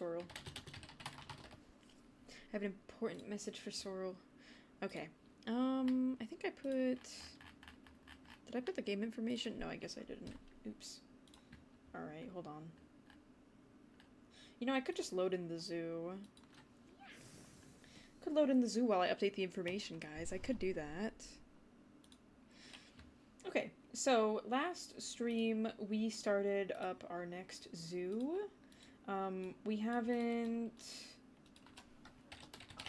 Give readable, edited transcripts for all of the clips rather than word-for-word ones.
Sorrel. I have an important message for Sorrel. Okay. I think I put... Did I put the game information? No, I guess I didn't. Oops. Alright, hold on. You know, I could just load in the zoo. Could load in the zoo while I update the information, guys. I could do that. Okay, so last stream we started up our next zoo. We haven't...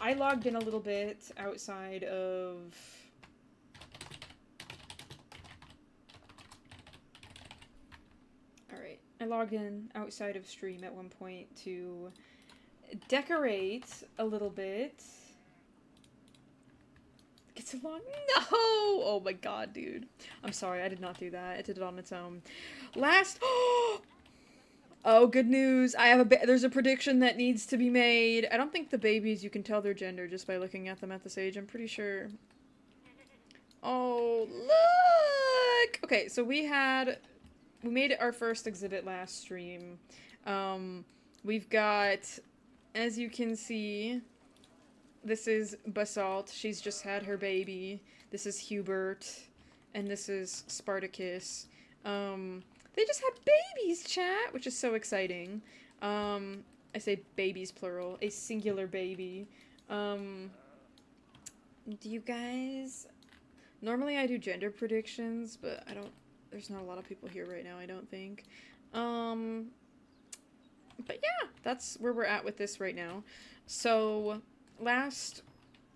I logged in a little bit outside of... Alright, I logged in outside of stream at one point to decorate a little bit. Gets along. No! Oh my god, dude. I'm sorry, I did not do that. It did it on its own. Last... Oh, good news. I have there's a prediction that needs to be made. I don't think the babies, you can tell their gender just by looking at them at this age. I'm pretty sure. Oh, look! Okay, so we made our first exhibit last stream. We've got, as you can see, this is Basalt. She's just had her baby. This is Hubert. And this is Spartacus. They just had babies, chat, which is so exciting. I say babies plural, a singular baby. Do you guys... Normally I do gender predictions, but I don't... There's not a lot of people here right now, I don't think. But yeah, that's where we're at with this right now. So, last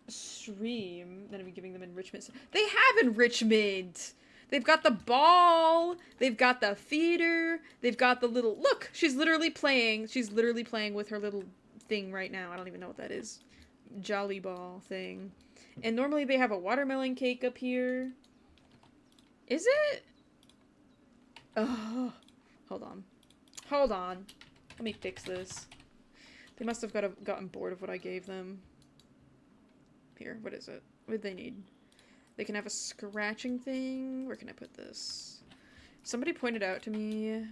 stream, then I'm giving them enrichment. They have enrichment! They've got the ball, they've got the feeder, they've got the little... Look! She's literally playing with her little thing right now. I don't even know what that is. Jolly ball thing. And normally they have a watermelon cake up here. Is it? Oh, hold on. Hold on. Let me fix this. They must have gotten bored of what I gave them. Here, what is it? What did they need? They can have a scratching thing. Where can I put this? Somebody pointed out to me...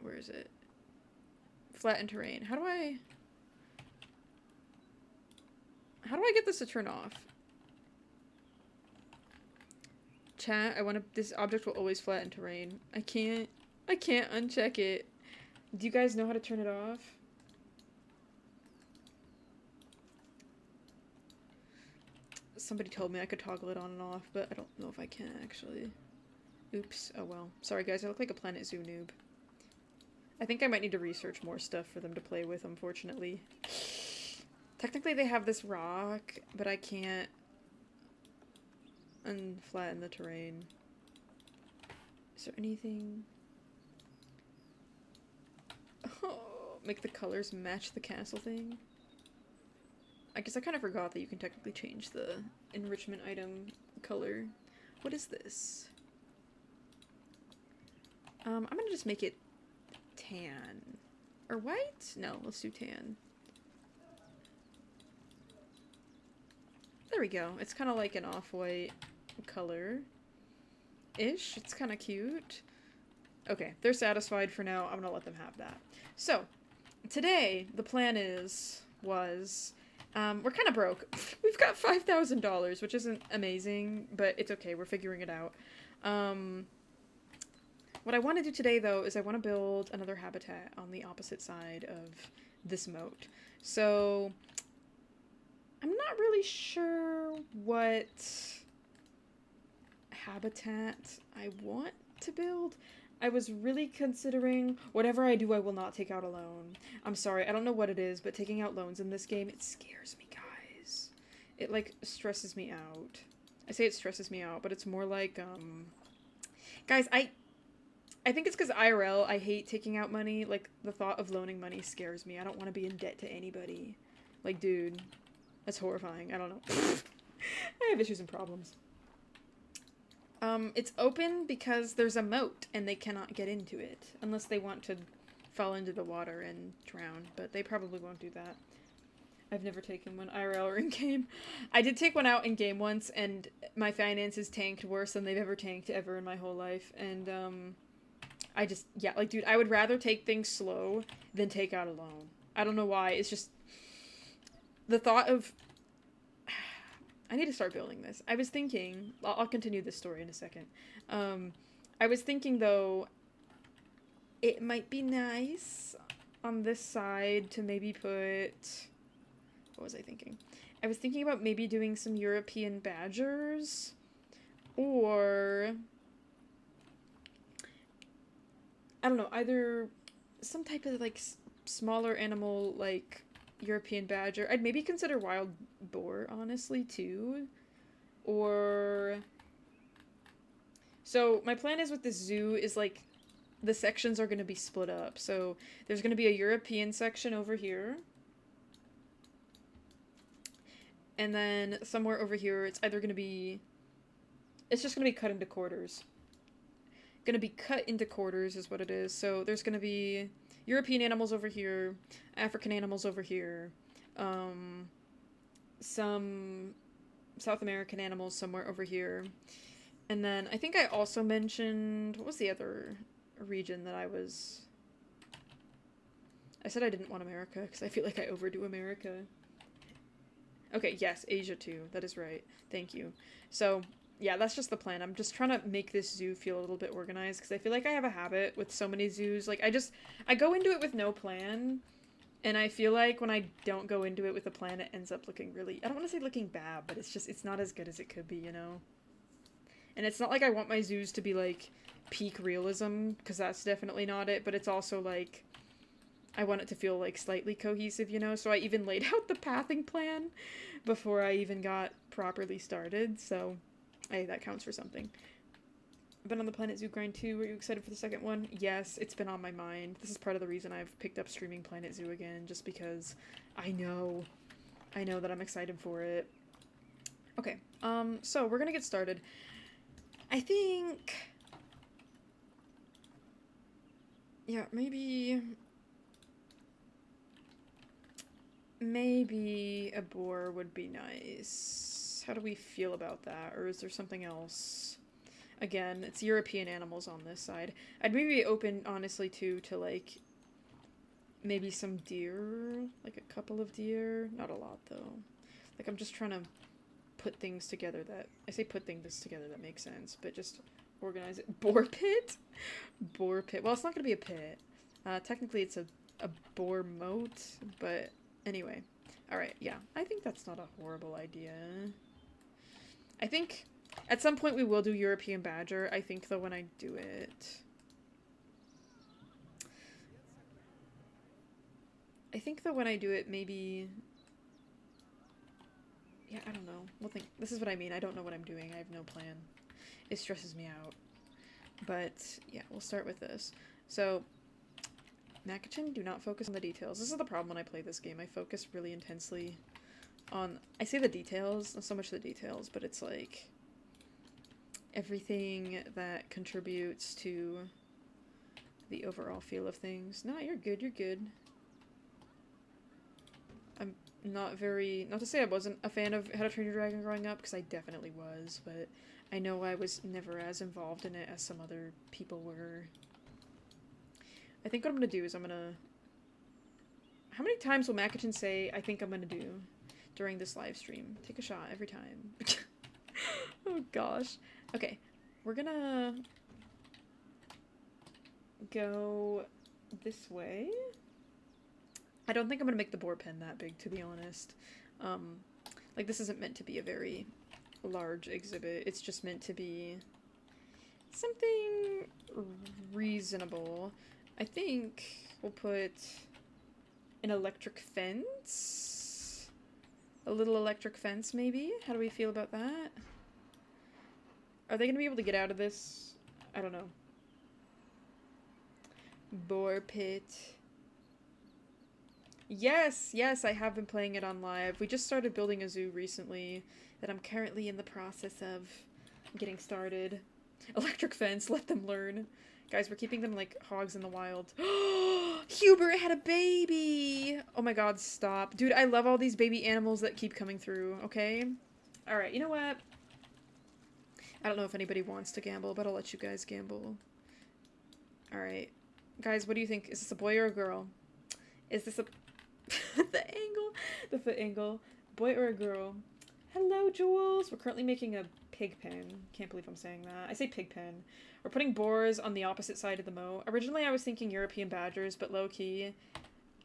Where is it? Flatten terrain. How do I get this to turn off? Chat, this object will always flatten terrain. I can't uncheck it. Do you guys know how to turn it off? Somebody told me I could toggle it on and off, but I don't know if I can, actually. Oops. Oh well. Sorry, guys. I look like a Planet Zoo noob. I think I might need to research more stuff for them to play with, unfortunately. Technically, they have this rock, but I can't unflatten the terrain. Is there anything? Oh, make the colors match the castle thing? I guess I kind of forgot that you can technically change the enrichment item color. What is this? I'm gonna just make it tan. Or white? No, let's do tan. There we go. It's kind of like an off-white color-ish. It's kind of cute. Okay, they're satisfied for now. I'm gonna let them have that. So, today, the plan was... we're kind of broke. We've got $5,000, which isn't amazing, but it's okay. We're figuring it out. What I want to do today, though, is I want to build another habitat on the opposite side of this moat. So, I'm not really sure what habitat I want to build. I was really considering, whatever I do, I will not take out a loan. I'm sorry, I don't know what it is, but taking out loans in this game, it scares me, guys. It, like, stresses me out. I say it stresses me out, but it's more like, guys, I think it's because IRL, I hate taking out money. Like, the thought of loaning money scares me. I don't want to be in debt to anybody. Like, dude, that's horrifying. I don't know. I have issues and problems. It's open because there's a moat and they cannot get into it unless they want to fall into the water and drown, but they probably won't do that. I've never taken one IRL or in-game. I did take one out in-game once and my finances tanked worse than they've ever tanked ever in my whole life, and I just, yeah, like, dude, I would rather take things slow than take out a loan. I don't know why. It's just the thought of, I need to start building this. I was thinking, I'll continue this story in a second. I was thinking, though, it might be nice on this side to maybe put, what was I thinking? I was thinking about maybe doing some European badgers, or, I don't know, either some type of, like, smaller animal, like, European badger. I'd maybe consider wild boar, honestly, too. Or... So, my plan is with this zoo is, like, the sections are going to be split up. So, there's going to be a European section over here. And then, somewhere over here, it's either going to be... It's just going to be cut into quarters. Going to be cut into quarters is what it is. So, there's going to be European animals over here, African animals over here, some South American animals somewhere over here. And then I think I also mentioned, what was the other region that I said I didn't want America because I feel like I overdo America. Okay, yes, Asia too. That is right. Thank you. So, yeah, that's just the plan. I'm just trying to make this zoo feel a little bit organized because I feel like I have a habit with so many zoos. Like, I go into it with no plan, and I feel like when I don't go into it with a plan, it ends up looking really, I don't want to say looking bad, but it's not as good as it could be, you know? And it's not like I want my zoos to be, like, peak realism, because that's definitely not it, but it's also, like, I want it to feel, like, slightly cohesive, you know? So I even laid out the pathing plan before I even got properly started, so... Hey, that counts for something. I've been on the Planet Zoo grind too. Were you excited for the second one? Yes, it's been on my mind. This is part of the reason I've picked up streaming Planet Zoo again, just because I know that I'm excited for it. Okay, so we're gonna get started. I think... Yeah, maybe a boar would be nice. How do we feel about that? Or is there something else? Again, it's European animals on this side. I'd maybe be open, honestly, too, to, like, maybe some deer. Like, a couple of deer. Not a lot, though. Like, I'm just trying to put things together that... I say put things together that make sense, but just organize it. Boar pit? Boar pit. Well, it's not going to be a pit. Technically, it's a boar moat, but anyway. Alright, yeah. I think that's not a horrible idea. I think at some point we will do European badger. I think, though, when I do it... maybe... Yeah, I don't know. We'll think. This is what I mean. I don't know what I'm doing. I have no plan. It stresses me out. But, yeah, we'll start with this. So, Makichin, do not focus on the details. This is the problem when I play this game. I focus really intensely on... I say the details, not so much the details, but it's like... everything that contributes to the overall feel of things. No, you're good, you're good. I'm not very... Not to say I wasn't a fan of How to Train Your Dragon growing up, because I definitely was, but I know I was never as involved in it as some other people were. I think what I'm gonna do is I'm gonna... How many times will Makichin say, I think I'm gonna do, during this live stream? Take a shot every time. Oh gosh. Okay, we're gonna go this way. I don't think I'm gonna make the boar pen that big, to be honest. Like, this isn't meant to be a very large exhibit. It's just meant to be something reasonable. I think we'll put an electric fence. A little electric fence, maybe? How do we feel about that? Are they gonna be able to get out of this? I don't know. Boar pit. Yes, yes, I have been playing it on live. We just started building a zoo recently that I'm currently in the process of getting started. Electric fence, let them learn. Guys, we're keeping them like hogs in the wild. Hubert had a baby! Oh my god, stop. Dude, I love all these baby animals that keep coming through, okay? Alright, you know what? I don't know if anybody wants to gamble, but I'll let you guys gamble. Alright. Guys, what do you think? Is this a boy or a girl? Is this a... the angle. The foot angle. Boy or a girl? Hello, Jules! We're currently making a pig pen. Can't believe I'm saying that. I say pig pen. We're putting boars on the opposite side of the moat. Originally, I was thinking European badgers, but low-key,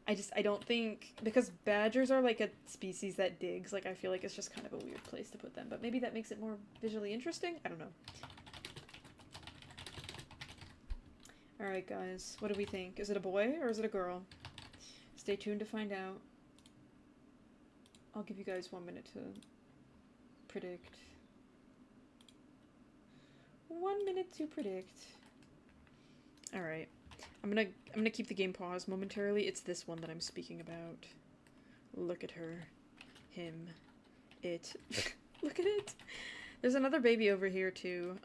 I don't think... Because badgers are, like, a species that digs. Like, I feel like it's just kind of a weird place to put them. But maybe that makes it more visually interesting? I don't know. Alright, guys. What do we think? Is it a boy or is it a girl? Stay tuned to find out. I'll give you guys 1 minute to predict. 1 minute to predict. Alright. I'm gonna keep the game paused momentarily. It's this one that I'm speaking about. Look at her. Him. It. Look at it. There's another baby over here too.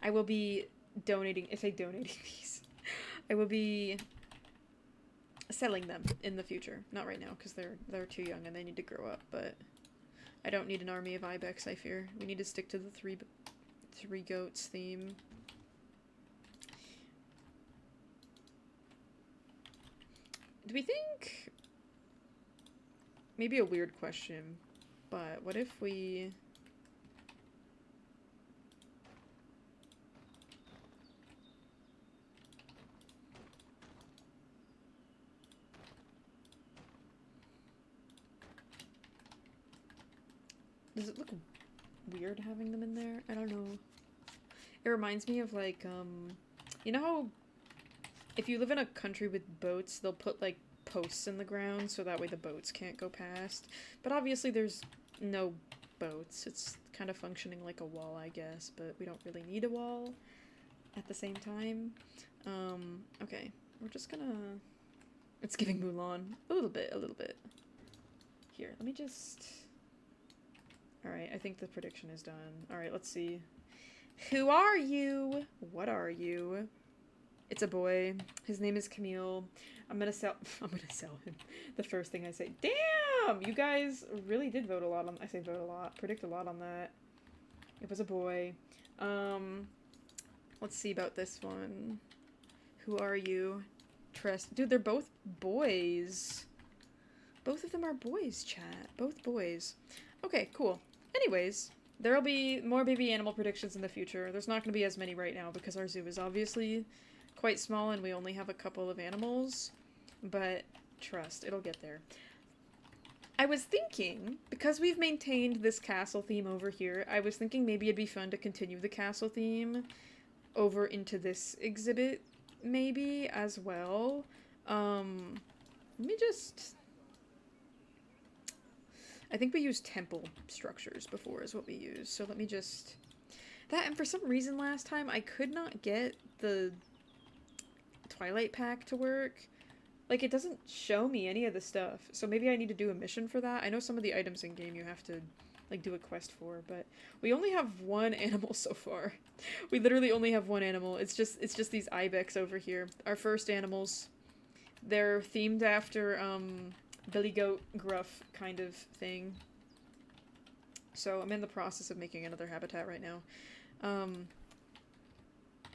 I will be donating these. I will be selling them in the future. Not right now, because they're too young and they need to grow up, but I don't need an army of ibex, I fear. We need to stick to the three goats theme. Do we think... Maybe a weird question, but what if we... Does it look weird having them in there? I don't know. It reminds me of, like, you know how if you live in a country with boats, they'll put, like, posts in the ground so that way the boats can't go past. But obviously there's no boats. It's kind of functioning like a wall, I guess, but we don't really need a wall at the same time. Okay. We're just gonna... It's giving Mulan. A little bit. Here, let me just... Alright, I think the prediction is done. Alright, let's see. Who are you? What are you? It's a boy. His name is Camille. I'm gonna sell him. The first thing I say. Damn! You guys really did vote a lot on... I say vote a lot. Predict a lot on that. It was a boy. Let's see about this one. Who are you? Trust. Dude, they're both boys. Both of them are boys, chat. Both boys. Okay, cool. Anyways, there'll be more baby animal predictions in the future. There's not going to be as many right now because our zoo is obviously quite small and we only have a couple of animals. But trust, it'll get there. I was thinking, because we've maintained this castle theme over here, I was thinking maybe it'd be fun to continue the castle theme over into this exhibit, maybe, as well. Let me just... I think we used temple structures before is what we used, so let me just... That, and for some reason last time, I could not get the Twilight pack to work. Like, it doesn't show me any of the stuff, so maybe I need to do a mission for that. I know some of the items in game you have to, like, do a quest for, but we only have one animal so far. We literally only have one animal. It's just these ibex over here. Our first animals. They're themed after, Billy Goat Gruff kind of thing. So I'm in the process of making another habitat right now.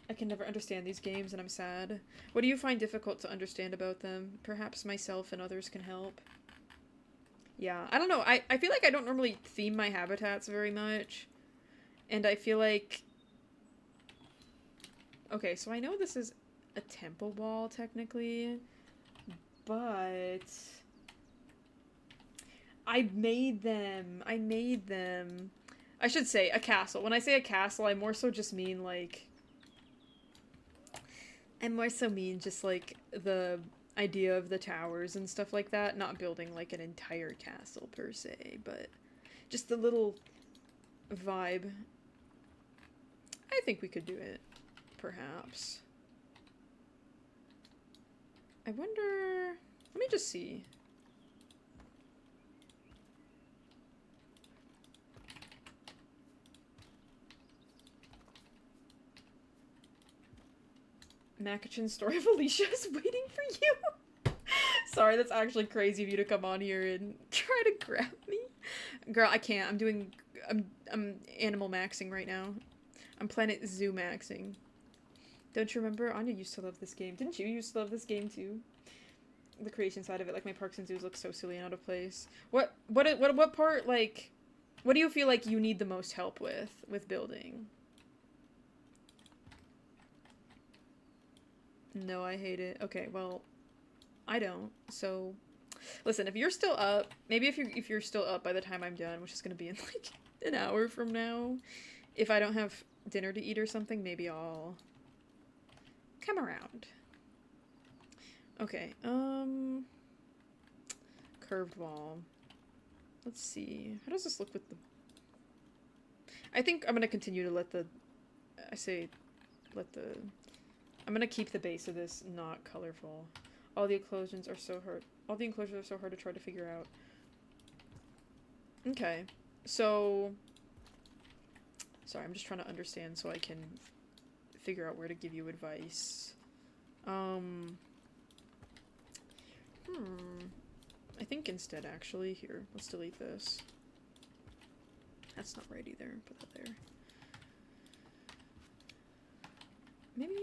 I can never understand these games and I'm sad. What do you find difficult to understand about them? Perhaps myself and others can help. Yeah, I don't know. I feel like I don't normally theme my habitats very much. And I feel like... Okay, so I know this is a temple wall technically, but... I made them. I should say a castle. When I say a castle, I more so just mean like... just like the idea of the towers and stuff like that. Not building like an entire castle per se, but just the little vibe. I think we could do it. Perhaps. I wonder... Let me just see. Makachin's story of Alicia is waiting for you. Sorry, that's actually crazy of you to come on here and try to grab me. Girl, I can't. I'm animal maxing right now. I'm planet zoo maxing. Don't you remember? Anya used to love this game. Didn't you used to love this game too? The creation side of it, like my parks and zoos look so silly and out of place. What part, like, what do you feel like you need the most help with building? No, I hate it. Okay, well, I don't. So, listen, if you're still up, maybe if you're still up by the time I'm done, which is gonna be in like an hour from now, if I don't have dinner to eat or something, maybe I'll come around. Okay, curved wall. Let's see. How does this look with the... I think I'm gonna continue to let the... I'm gonna keep the base of this not colorful. All the enclosures are so hard. All the enclosures are so hard to try to figure out. Okay, so... Sorry, I'm just trying to understand so I can figure out where to give you advice. I think instead, actually, here, let's delete this. That's not right either. Put that there. Maybe...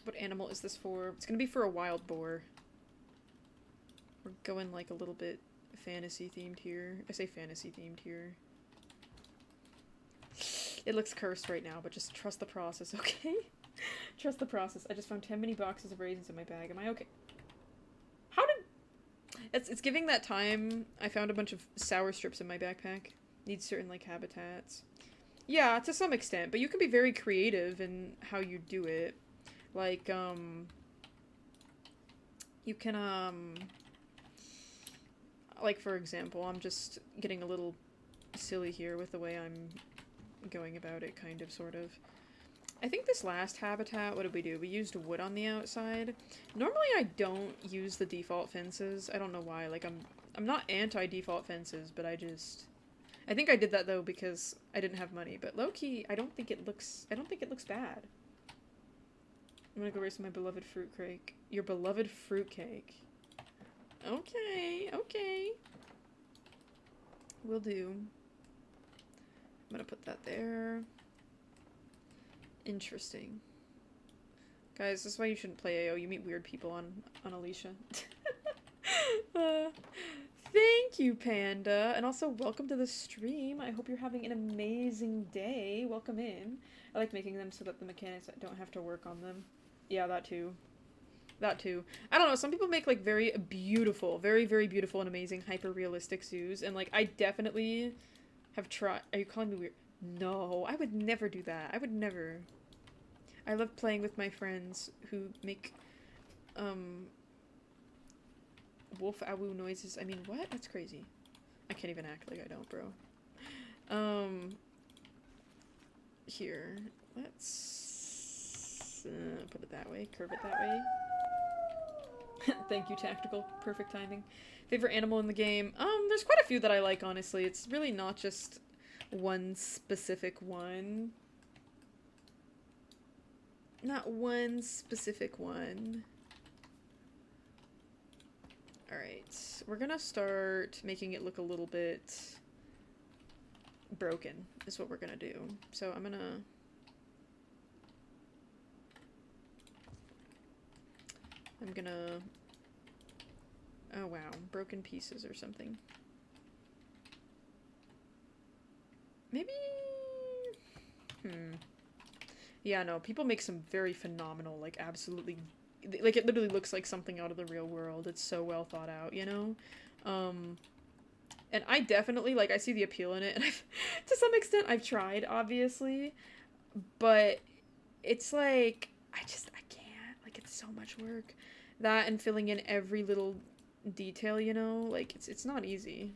What animal is this for? It's gonna be for a wild boar. We're going like a little bit fantasy themed here. I say fantasy themed here. It looks cursed right now, but just trust the process, okay? Trust the process. I just found 10 mini boxes of raisins in my bag. Am I okay? How did... It's giving that time. I found a bunch of sour strips in my backpack. Needs certain, like, habitats. Yeah, to some extent, but you can be very creative in how you do it. Like, you can, like, for example, I'm just getting a little silly here with the way I'm going about it, kind of, sort of. I think this last habitat, what did we do? We used wood on the outside. Normally I don't use the default fences. I don't know why. Like, I'm not anti-default fences, but I think I did that, though, because I didn't have money. But low-key, I don't think it looks bad. I'm gonna go race my beloved fruitcake. Your beloved fruitcake. Okay, okay. Will do. I'm gonna put that there. Interesting. Guys, this is why you shouldn't play AO. You meet weird people on Alicia. Thank you, Panda. And also, welcome to the stream. I hope you're having an amazing day. Welcome in. I like making them so that the mechanics don't have to work on them. Yeah, that too. That too. I don't know, some people make, like, very beautiful, very, very beautiful and amazing hyper-realistic zoos, and, like, I definitely have tried... Are you calling me weird? No, I would never do that. I would never. I love playing with my friends who make, wolf awoo noises. I mean, what? That's crazy. I can't even act like I don't, bro. Here. Let's... put it that way. Curve it that way. Thank you, Tactical. Perfect timing. Favorite animal in the game? There's quite a few that I like, honestly. It's really not just one specific one. Not one specific one. Alright. We're gonna start making it look a little bit broken, is what we're gonna do. So I'm gonna... Oh wow, broken pieces or something. Maybe... Yeah, no, people make some very phenomenal, like, absolutely... Like, it literally looks like something out of the real world. It's so well thought out, you know? And I definitely, like, I see the appeal in it, and to some extent I've tried, obviously, but it's like, I can't, like, it's so much work. That and filling in every little detail, you know? Like, it's not easy.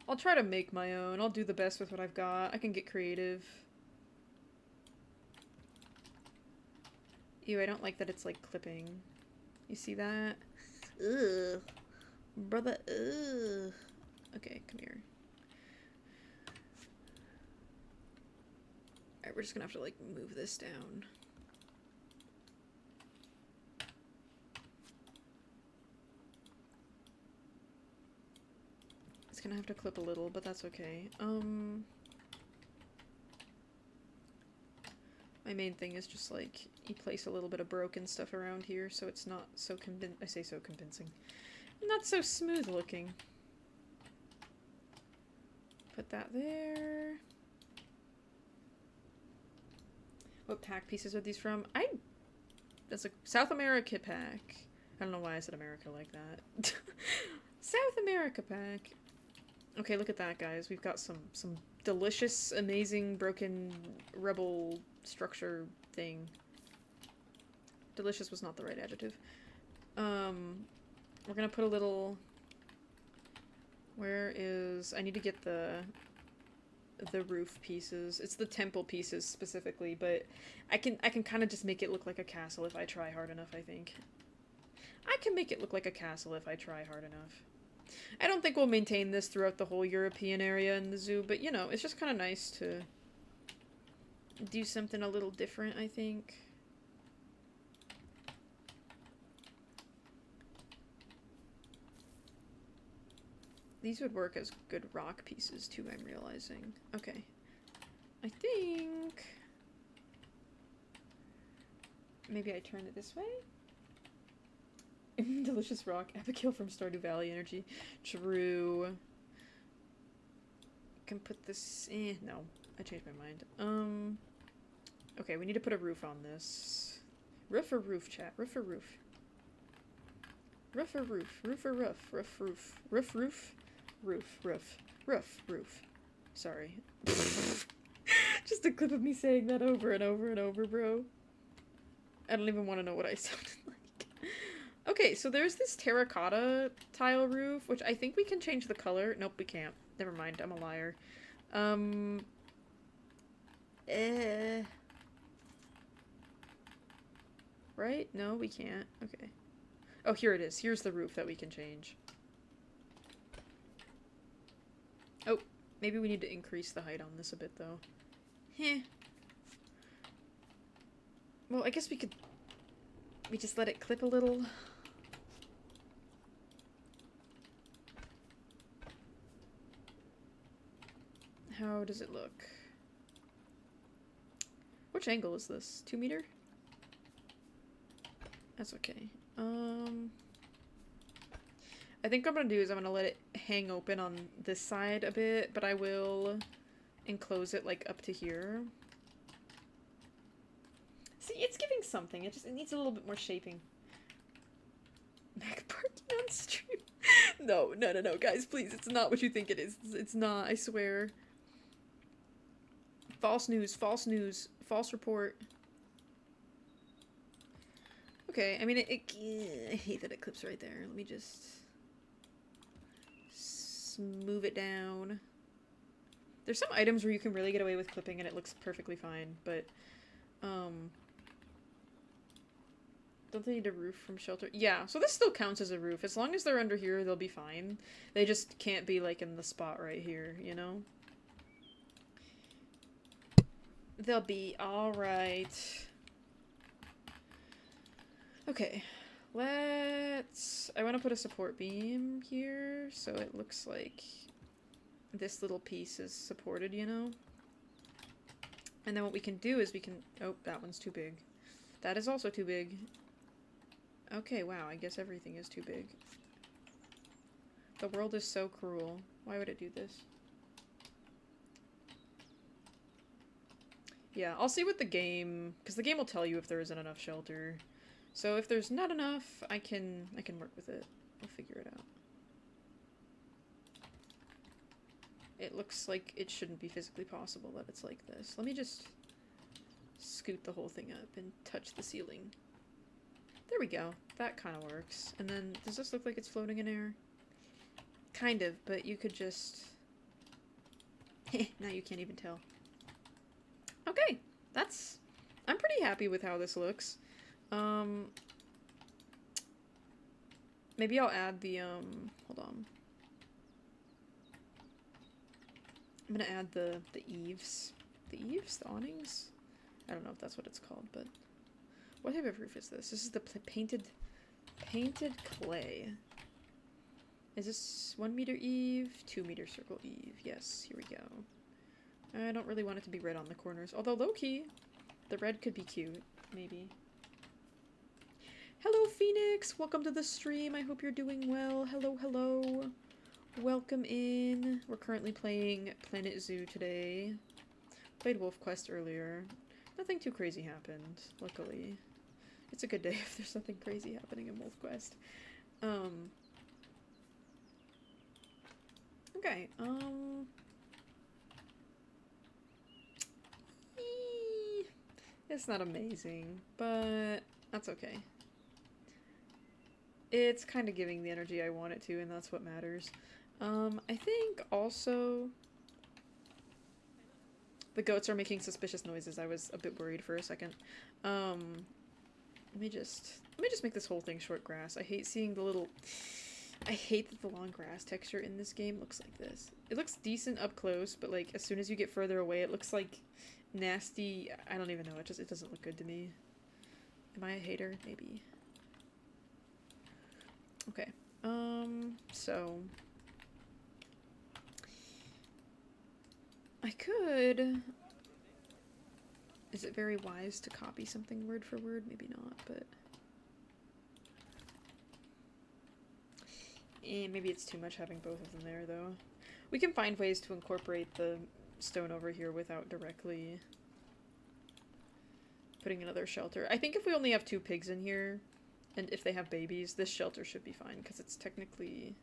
I'll try to make my own. I'll do the best with what I've got. I can get creative. Ew, I don't like that it's, like, clipping. You see that? Ugh. Brother, ugh. Okay, come here. Alright, we're just gonna have to, like, move this down. gonna have to clip a little, but that's okay. My main thing is just, like, you place a little bit of broken stuff around here so it's not so I say so convincing. Not so smooth looking. Put that there. What pack pieces are these from? That's a South America pack. I don't know why I said America like that. South America pack. Okay, look at that, guys. We've got some delicious, amazing, broken rebel structure thing. Delicious was not the right adjective. We're gonna put a little... Where is... I need to get the roof pieces. It's the temple pieces specifically, but I can kind of just make it look like a castle if I try hard enough, I think. I can make it look like a castle if I try hard enough. I don't think we'll maintain this throughout the whole European area in the zoo, but, you know, it's just kind of nice to do something a little different, I think. These would work as good rock pieces, too, I'm realizing. Okay. I think... Maybe I turn it this way? Delicious rock. Abigail from Stardew Valley Energy. True. Can put this... no. I changed my mind. Okay, we need to put a roof on this. Roof or roof, chat? Roof or roof? Roof or roof? Roof or roof? Roof, roof. Roof, roof? Roof, roof. Roof, roof. Sorry. Just a clip of me saying that over and over and over, bro. I don't even want to know what I sounded like. Okay, so there's this terracotta tile roof, which I think we can change the color. Nope, we can't. Never mind, I'm a liar. Right? No, we can't. Okay. Oh, here it is. Here's the roof that we can change. Oh, maybe we need to increase the height on this a bit, though. Heh. Well, I guess we could... We just let it clip a little. How does it look? Which angle is this? 2 meter? That's okay. I think what I'm gonna do is I'm gonna let it hang open on this side a bit, but I will enclose it like up to here. See, it's giving something. It needs a little bit more shaping. Mac parking on stream. No, guys, please. It's not what you think it is. It's not, I swear. False news, false news, false report. Okay, I mean, I hate that it clips right there. Let me just move it down. There's some items where you can really get away with clipping and it looks perfectly fine, but, don't they need a roof from shelter? Yeah, so this still counts as a roof. As long as they're under here, they'll be fine. They just can't be, like, in the spot right here, you know? They'll be alright. Okay, I want to put a support beam here, so it looks like this little piece is supported, you know? And then what we can do is we can... Oh, that one's too big. That is also too big. Okay, wow, I guess everything is too big. The world is so cruel. Why would it do this? Yeah, I'll see what the game... Because the game will tell you if there isn't enough shelter. So if there's not enough, I can work with it. We'll figure it out. It looks like it shouldn't be physically possible that it's like this. Let me just scoot the whole thing up and touch the ceiling. There we go. That kind of works. And then, does this look like it's floating in air? Kind of, but you could just... Now you can't even tell. Okay, that's... I'm pretty happy with how this looks. Maybe I'll add the, hold on. I'm gonna add the eaves. The eaves? The awnings? I don't know if that's what it's called, but... What type of roof is this? This is the painted clay. Is this 1 meter Eve? 2 meter circle Eve. Yes, here we go. I don't really want it to be red on the corners. Although low-key, the red could be cute. Maybe. Hello, Phoenix! Welcome to the stream. I hope you're doing well. Hello, hello. Welcome in. We're currently playing Planet Zoo today. Played Wolf Quest earlier. Nothing too crazy happened, luckily. It's a good day if there's nothing crazy happening in Wolf Quest. Okay, it's not amazing, but that's okay. It's kind of giving the energy I want it to, and that's what matters. I think also the goats are making suspicious noises. I was a bit worried for a second. Let me just make this whole thing short grass. I hate seeing the little... I hate that the long grass texture in this game looks like this. It looks decent up close, but like as soon as you get further away, it looks like nasty. I don't even know. It doesn't look good to me. Am I a hater? Maybe. Okay. So I could. Is it very wise to copy something word for word? Maybe not, but. Maybe it's too much having both of them there, though. We can find ways to incorporate the stone over here without directly putting another shelter. I think if we only have 2 pigs in here, and if they have babies, this shelter should be fine, because it's technically...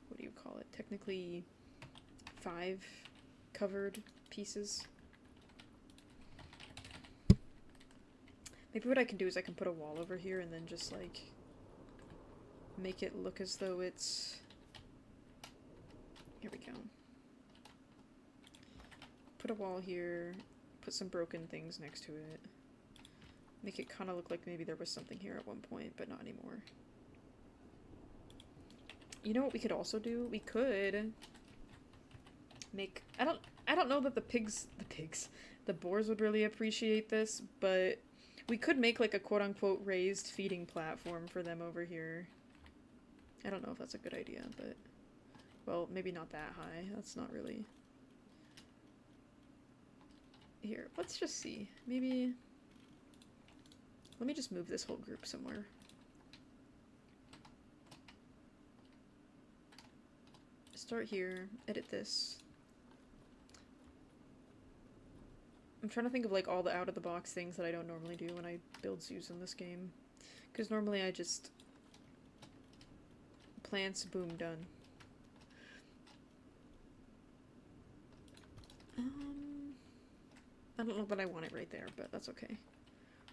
What do you call it? Technically 5 covered pieces. Maybe what I can do is I can put a wall over here and then just, like... make it look as though it's... Here we go. Put a wall here, put some broken things next to it. Make it kind of look like maybe there was something here at one point, but not anymore. You know what we could also do? We could make... I don't know that the boars would really appreciate this, but we could make like a quote-unquote raised feeding platform for them over here. I don't know if that's a good idea, but... Well, maybe not that high. That's not really... Here, let's just see. Maybe... Let me just move this whole group somewhere. Start here. Edit this. I'm trying to think of like all the out-of-the-box things that I don't normally do when I build zoos in this game. Because normally I just... Plants, boom, done. I don't know that I want it right there, but that's okay.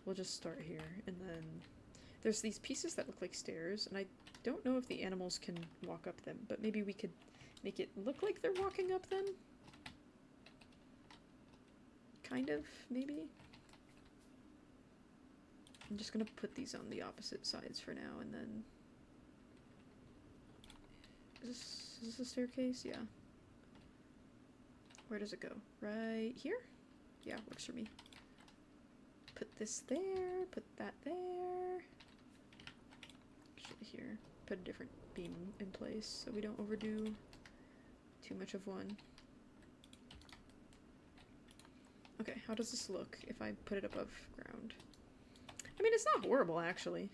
We'll just start here, and then there's these pieces that look like stairs, and I don't know if the animals can walk up them, but maybe we could make it look like they're walking up them? Kind of, maybe? I'm just gonna put these on the opposite sides for now, and then... Is this a staircase? Yeah. Where does it go? Right here? Yeah, works for me. Put this there, put that there. Actually here. Put a different beam in place so we don't overdo too much of one. Okay, how does this look if I put it above ground? I mean, it's not horrible, actually.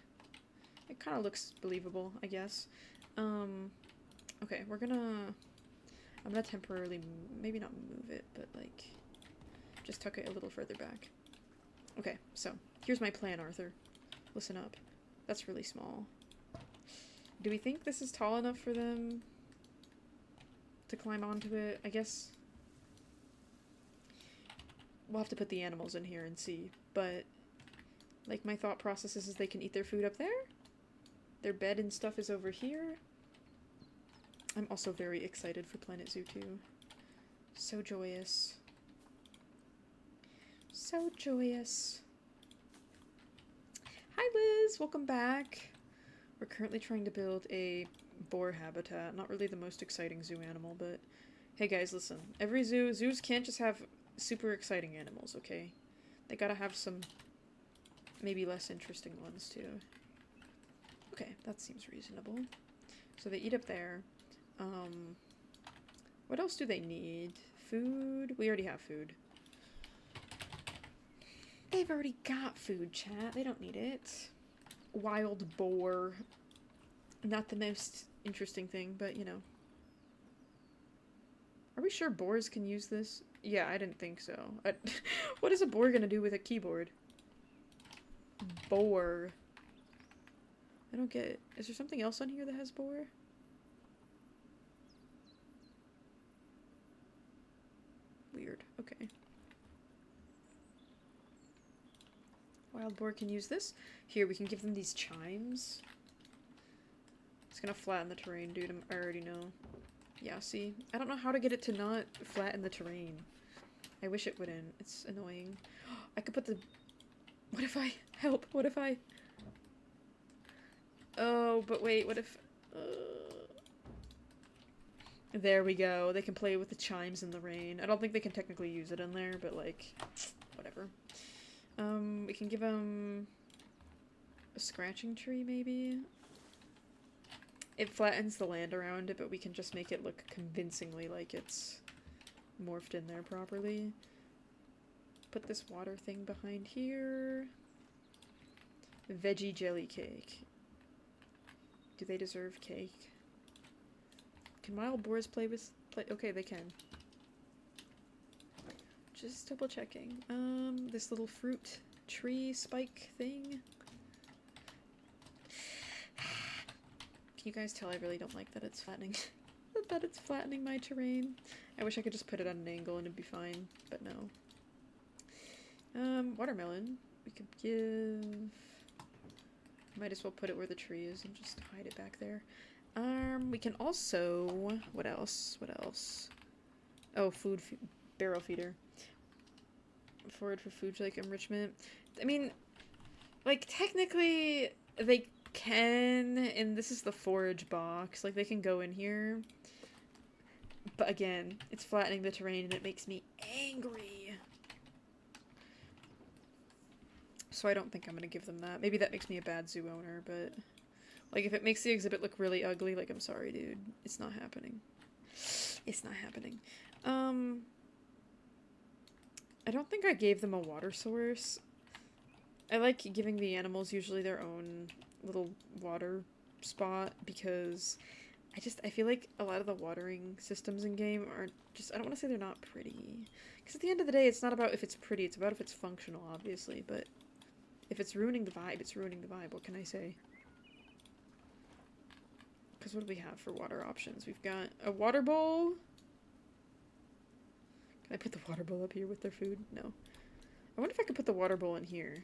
It kind of looks believable, I guess. Okay, I'm gonna temporarily, maybe not move it, but like, just tuck it a little further back. Okay, so, here's my plan, Arthur. Listen up. That's really small. Do we think this is tall enough for them to climb onto it? I guess we'll have to put the animals in here and see, but like my thought process is they can eat their food up there. Their bed and stuff is over here. I'm also very excited for Planet Zoo 2. So joyous. So joyous. Hi Liz, welcome back. We're currently trying to build a boar habitat. Not really the most exciting zoo animal, but hey guys, listen. Every zoos can't just have super exciting animals, okay? They gotta have some maybe less interesting ones too. Okay, that seems reasonable. So they eat up there. What else do they need? Food? We already have food. They've already got food, chat. They don't need it. Wild boar. Not the most interesting thing, but you know. Are we sure boars can use this? Yeah, I didn't think so. What is a boar gonna do with a keyboard? Boar. I don't get it. Is there something else on here that has boar? Weird. Okay. Wild boar can use this. Here, we can give them these chimes. It's gonna flatten the terrain, dude. I already know. Yeah, see? I don't know how to get it to not flatten the terrain. I wish it wouldn't. It's annoying. I could put the... What if I... Help! What if I... Oh, but wait, what if... There we go. They can play with the chimes in the rain. I don't think they can technically use it in there, but like... Whatever. We can give them... a scratching tree, maybe? It flattens the land around it, but we can just make it look convincingly like it's morphed in there properly. Put this water thing behind here. Veggie jelly cake. Do they deserve cake? Can wild boars play with... Okay, they can. Just double checking. This little fruit tree spike thing. Can you guys tell I really don't like that it's flattening? That it's flattening my terrain. I wish I could just put it at an angle and it'd be fine, but no. Watermelon. We could give... Might as well put it where the tree is and just hide it back there. We can also... What else? What else? Oh, food... barrel feeder. Forward for food, like, enrichment. I mean, like, technically, they can, and this is the forage box. Like, they can go in here. But again, it's flattening the terrain and it makes me angry. So I don't think I'm gonna give them that. Maybe that makes me a bad zoo owner, but... Like, if it makes the exhibit look really ugly, like, I'm sorry, dude. It's not happening. It's not happening. I don't think I gave them a water source. I like giving the animals usually their own little water spot because I feel like a lot of the watering systems in game are just, I don't want to say they're not pretty. Because at the end of the day, it's not about if it's pretty, it's about if it's functional, obviously, but if it's ruining the vibe, it's ruining the vibe. What can I say? Because what do we have for water options? We've got a water bowl. Can I put the water bowl up here with their food? No. I wonder if I could put the water bowl in here.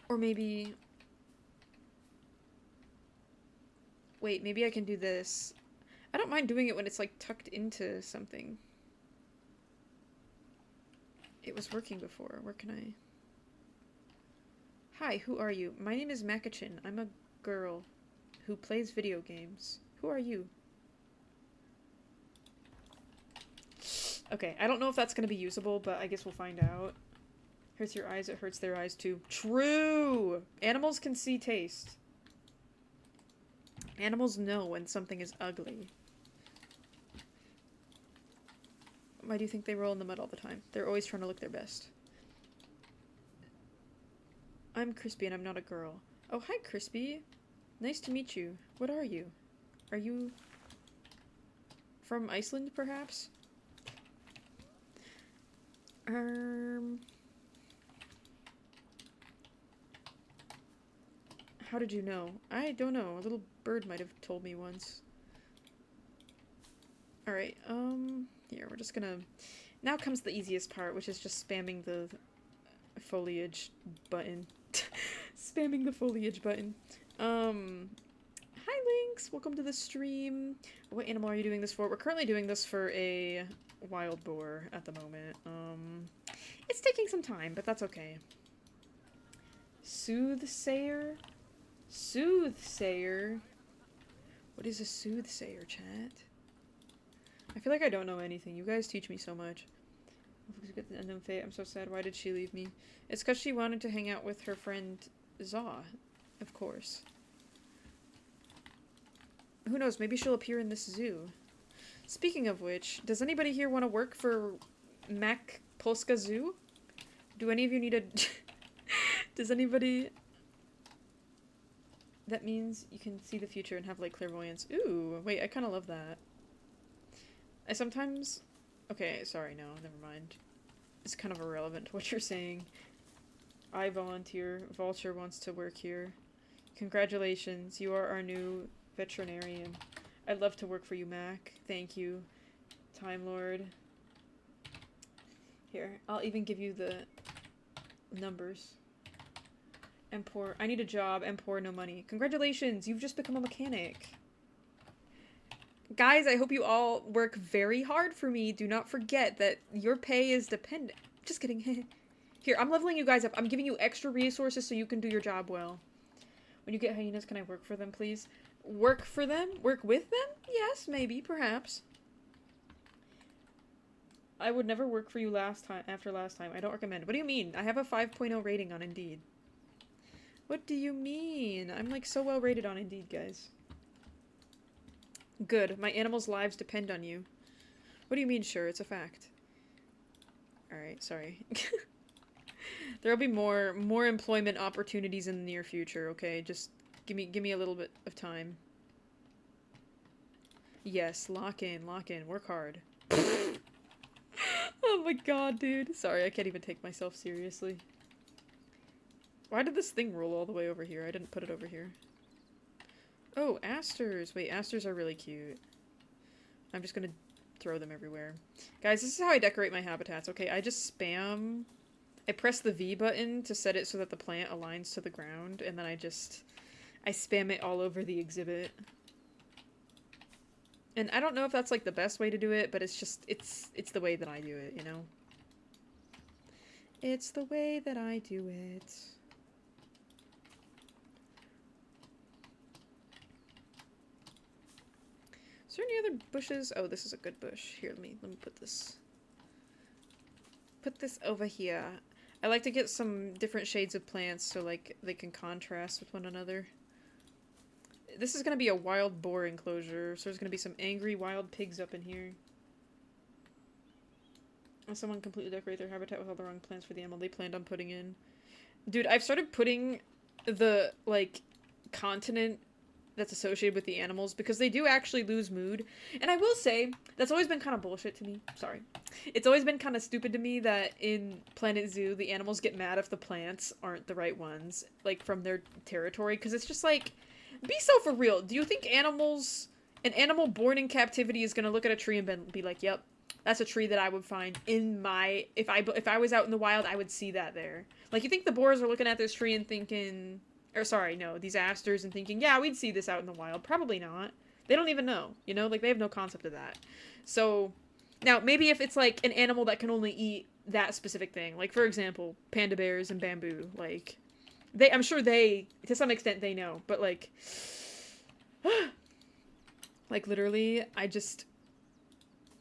Or maybe... Wait, maybe I can do this. I don't mind doing it when it's, like, tucked into something. It was working before. Where can I... Hi, who are you? My name is Makachin. I'm a girl who plays video games. Who are you? Okay, I don't know if that's going to be usable, but I guess we'll find out. Hurts your eyes, it hurts their eyes too. True! Animals can see taste. Animals know when something is ugly. Why do you think they roll in the mud all the time? They're always trying to look their best. I'm Crispy and I'm not a girl. Oh, hi Crispy. Nice to meet you. What are you? Are you from Iceland, perhaps? How did you know? I don't know. A little bird might have told me once. Alright, here, we're just gonna... Now comes the easiest part, which is just spamming the foliage button. Spamming the foliage button. Hi Lynx! Welcome to the stream. What animal are you doing this for? We're currently doing this for a wild boar at the moment. It's taking some time, but that's okay. Soothsayer? Soothsayer? What is a soothsayer, chat? I feel like I don't know anything. You guys teach me so much. Unknown fate. I'm so sad. Why did she leave me? It's because she wanted to hang out with her friend Zaw, of course. Who knows? Maybe she'll appear in this zoo. Speaking of which, does anybody here want to work for Makpolska Zoo? Do any of you need a... Does anybody... That means you can see the future and have, like, clairvoyance. Ooh, wait, I kind of love that. I sometimes... Okay, sorry, no, never mind. It's kind of irrelevant to what you're saying. I volunteer. Vulture wants to work here. Congratulations, you are our new veterinarian. I'd love to work for you, Mac. Thank you, Time Lord. Here, I'll even give you the numbers. I'm poor. I need a job. I'm poor, no money. Congratulations, you've just become a mechanic. Guys, I hope you all work very hard for me. Do not forget that your pay is dependent. Just kidding. Here, I'm leveling you guys up. I'm giving you extra resources so you can do your job well. When you get hyenas, can I work for them, please? Work for them? Work with them? Yes, maybe, perhaps. I would never work for you after last time. I don't recommend. What do you mean? I have a 5.0 rating on Indeed. What do you mean? I'm like so well rated on Indeed, guys. Good. My animals' lives depend on you. What do you mean, sure? It's a fact. Alright, sorry. There'll be more employment opportunities in the near future, okay? Just give me a little bit of time. Yes, lock in, work hard. Oh my god, dude. Sorry, I can't even take myself seriously. Why did this thing roll all the way over here? I didn't put it over here. Oh, asters. Wait, asters are really cute. I'm just gonna throw them everywhere. Guys, this is how I decorate my habitats, okay? I just spam... I press the V button to set it so that the plant aligns to the ground, and then I spam it all over the exhibit. And I don't know if that's, like, the best way to do it, but it's just, it's the way that I do it, you know? It's the way that I do it. Is there any other bushes? Oh, this is a good bush. Here, let me put this. Put this over here. I like to get some different shades of plants so, like, they can contrast with one another. This is gonna be a wild boar enclosure, so there's gonna be some angry wild pigs up in here. And someone completely decorate their habitat with all the wrong plants for the animal they planned on putting in. Dude, I've started putting the, like, continent that's associated with the animals because they do actually lose mood. And I will say, that's always been kind of bullshit to me. Sorry. It's always been kind of stupid to me that in Planet Zoo, the animals get mad if the plants aren't the right ones, like, from their territory. Because it's just like, be so for real. Do you think an animal born in captivity is going to look at a tree and be like, yep, that's a tree that I would find in my, if I was out in the wild, I would see that there. Like, you think the boars are looking at this tree and thinking, or sorry, no, these asters and thinking, yeah, we'd see this out in the wild. Probably not. They don't even know, you know? Like, they have no concept of that. So, now, maybe if it's, like, an animal that can only eat that specific thing. Like, for example, panda bears and bamboo. Like, I'm sure to some extent, they know. But, like, like, literally,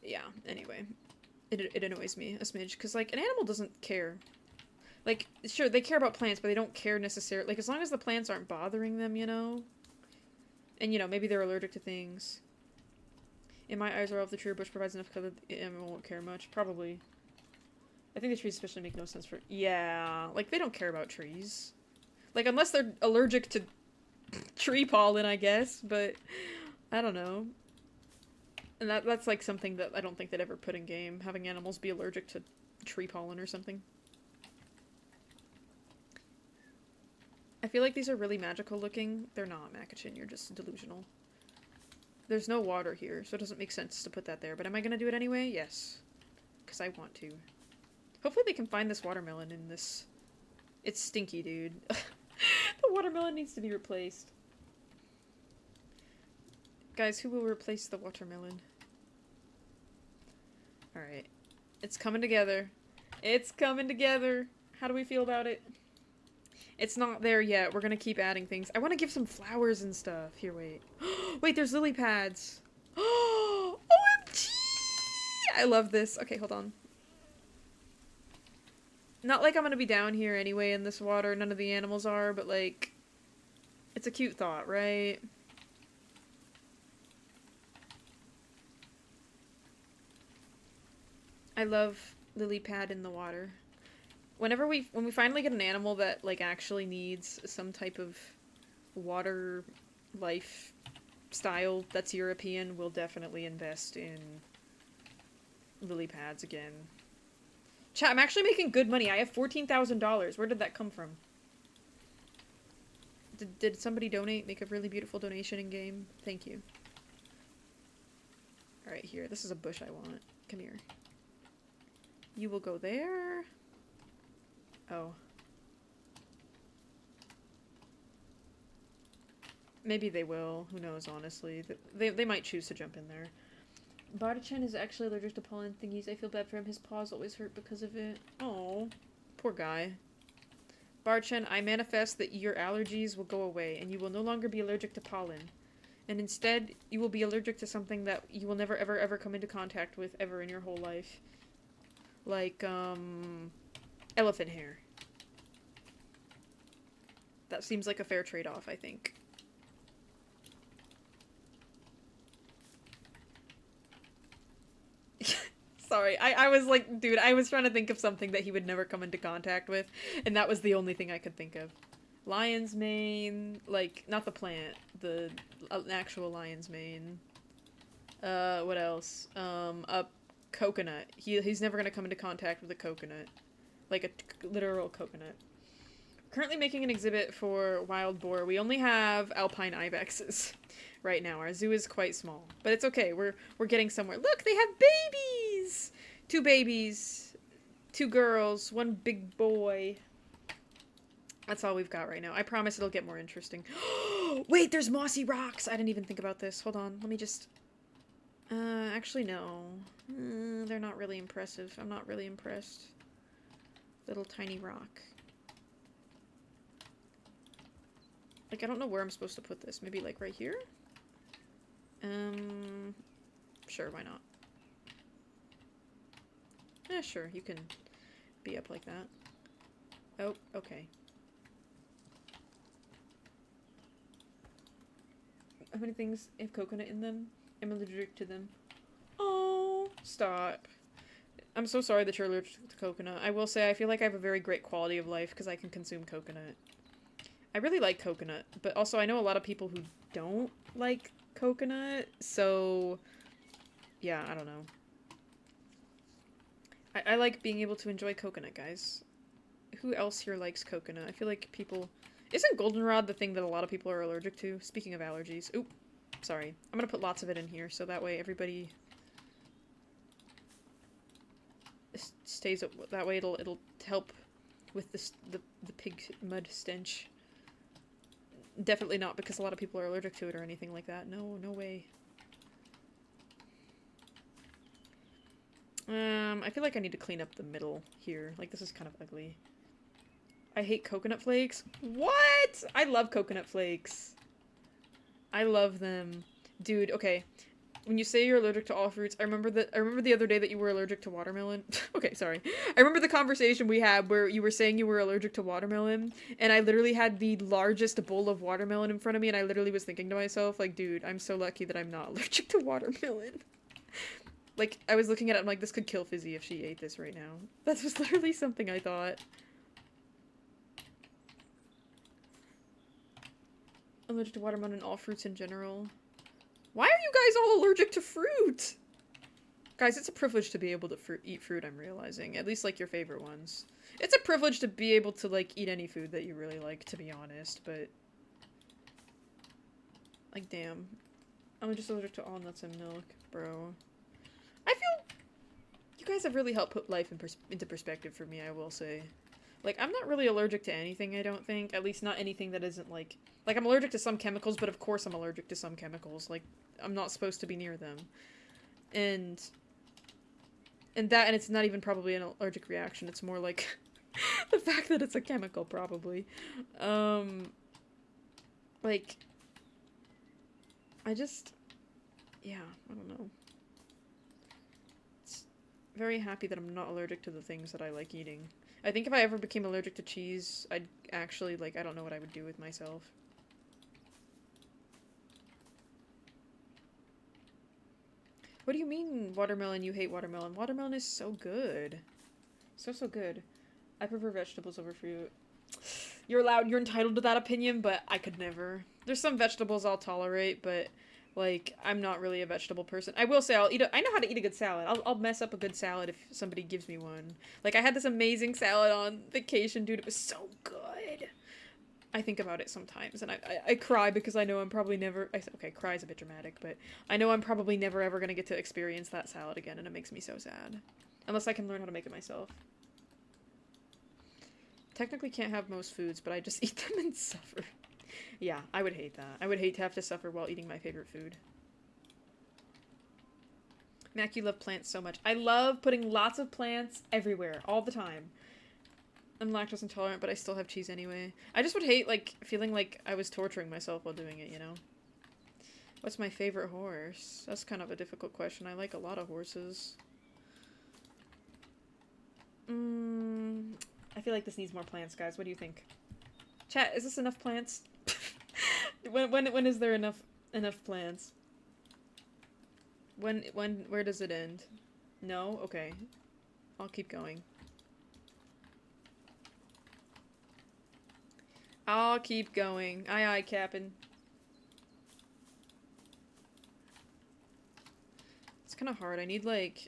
yeah, anyway. It annoys me a smidge. Because, like, an animal doesn't care. Like, sure, they care about plants, but they don't care necessarily. Like, as long as the plants aren't bothering them, you know? And, you know, maybe they're allergic to things. In my eyes, if the tree or bush provides enough cover, the animal won't care much. Probably. I think the trees especially make no sense for... Yeah, like, they don't care about trees. Like, unless they're allergic to tree pollen, I guess. But, I don't know. And that's, like, something that I don't think they'd ever put in game. Having animals be allergic to tree pollen or something. I feel like these are really magical looking. They're not, Makachin. You're just delusional. There's no water here, so it doesn't make sense to put that there. But am I going to do it anyway? Yes. Because I want to. Hopefully they can find this watermelon in this... It's stinky, dude. The watermelon needs to be replaced. Guys, who will replace the watermelon? Alright. It's coming together. It's coming together. How do we feel about it? It's not there yet. We're gonna keep adding things. I want to give some flowers and stuff. Here, wait. Wait, there's lily pads. OMG! I love this. Okay, hold on. Not like I'm gonna be down here anyway in this water, none of the animals are, but like, it's a cute thought, right? I love lily pad in the water. When we finally get an animal that like actually needs some type of water life style that's European, we'll definitely invest in lily pads again. Chat, I'm actually making good money. I have $14,000. Where did that come from? Did somebody donate? Make a really beautiful donation in game? Thank you. Alright, here. This is a bush I want. Come here. You will go there. Oh. Maybe they will. Who knows, honestly. They might choose to jump in there. Bartchen is actually allergic to pollen thingies. I feel bad for him. His paws always hurt because of it. Oh, poor guy. Bartchen, I manifest that your allergies will go away, and you will no longer be allergic to pollen. And instead, you will be allergic to something that you will never, ever, ever come into contact with ever in your whole life. Like, elephant hair. That seems like a fair trade-off, I think. Sorry, I was like, dude, I was trying to think of something that he would never come into contact with, and that was the only thing I could think of. Lion's mane, like, not the plant, the actual lion's mane. What else? A coconut. He's never gonna come into contact with a coconut. Like a literal coconut. Currently making an exhibit for wild boar. We only have alpine ibexes right now. Our zoo is quite small, but it's okay. We're getting somewhere. Look, they have babies. 2 babies, 2 girls, 1 big boy. That's all we've got right now. I promise it'll get more interesting. Wait, there's mossy rocks. I didn't even think about this. Hold on. Let me just... actually, no. They're not really impressive. I'm not really impressed. Little tiny rock. Like, I don't know where I'm supposed to put this. Maybe, like, right here? Sure, why not? Yeah, sure, you can be up like that. Oh, okay. How many things have coconut in them? I'm allergic to them. Oh, stop. I'm so sorry that you're allergic to coconut. I will say, I feel like I have a very great quality of life because I can consume coconut. I really like coconut, but also I know a lot of people who don't like coconut, so yeah, I don't know. I like being able to enjoy coconut, guys. Who else here likes coconut? I feel like people... Isn't goldenrod the thing that a lot of people are allergic to? Speaking of allergies. Oop, sorry. I'm gonna put lots of it in here, so that way everybody... stays... That way it'll help with the pig mud stench. Definitely not because a lot of people are allergic to it or anything like that. No, no way. I feel like I need to clean up the middle here. Like, this is kind of ugly. I hate coconut flakes. What? I love coconut flakes. I love them. Dude, okay. When you say you're allergic to all fruits, I remember the other day that you were allergic to watermelon. Okay, sorry. I remember the conversation we had where you were saying you were allergic to watermelon, and I literally had the largest bowl of watermelon in front of me, and I literally was thinking to myself, like, dude, I'm so lucky that I'm not allergic to watermelon. Like, I was looking at it, I'm like, this could kill Fizzy if she ate this right now. That was literally something I thought. Allergic to watermelon and all fruits in general. Why are you guys all allergic to fruit? Guys, it's a privilege to be able to eat fruit, I'm realizing. At least, like, your favorite ones. It's a privilege to be able to, like, eat any food that you really like, to be honest, but... Like, damn. I'm just allergic to all nuts and milk, bro. I feel... You guys have really helped put life into perspective for me, I will say. Like, I'm not really allergic to anything, I don't think. At least not anything that isn't, like... Like, I'm allergic to some chemicals, but of course I'm allergic to some chemicals. Like, I'm not supposed to be near them. And it's not even probably an allergic reaction. It's more like the fact that it's a chemical, probably. Like, I just... Yeah, I don't know. It's very happy that I'm not allergic to the things that I like eating. I think if I ever became allergic to cheese, I'd actually, like, I don't know what I would do with myself. What do you mean, watermelon, you hate watermelon? Watermelon is so good. So, so good. I prefer vegetables over fruit. You're allowed, you're entitled to that opinion, but I could never. There's some vegetables I'll tolerate, but, like, I'm not really a vegetable person. I will say I know how to eat a good salad. I'll mess up a good salad if somebody gives me one. Like, I had this amazing salad on vacation, dude. It was so good. I think about it sometimes, and I cry because I know I'm probably never... okay, cry is a bit dramatic, but I know I'm probably never ever gonna get to experience that salad again, and it makes me so sad. Unless I can learn how to make it myself. Technically can't have most foods, but I just eat them and suffer. Yeah, I would hate that. I would hate to have to suffer while eating my favorite food. Mac, you love plants so much. I love putting lots of plants everywhere, all the time. I'm lactose intolerant, but I still have cheese anyway. I just would hate, like, feeling like I was torturing myself while doing it, you know? What's my favorite horse? That's kind of a difficult question. I like a lot of horses. I feel like this needs more plants, guys. What do you think? Chat, is this enough plants? when is there enough plants? Where does it end? No? Okay. I'll keep going. I'll keep going. Aye aye, Captain. It's kind of hard. I need, like...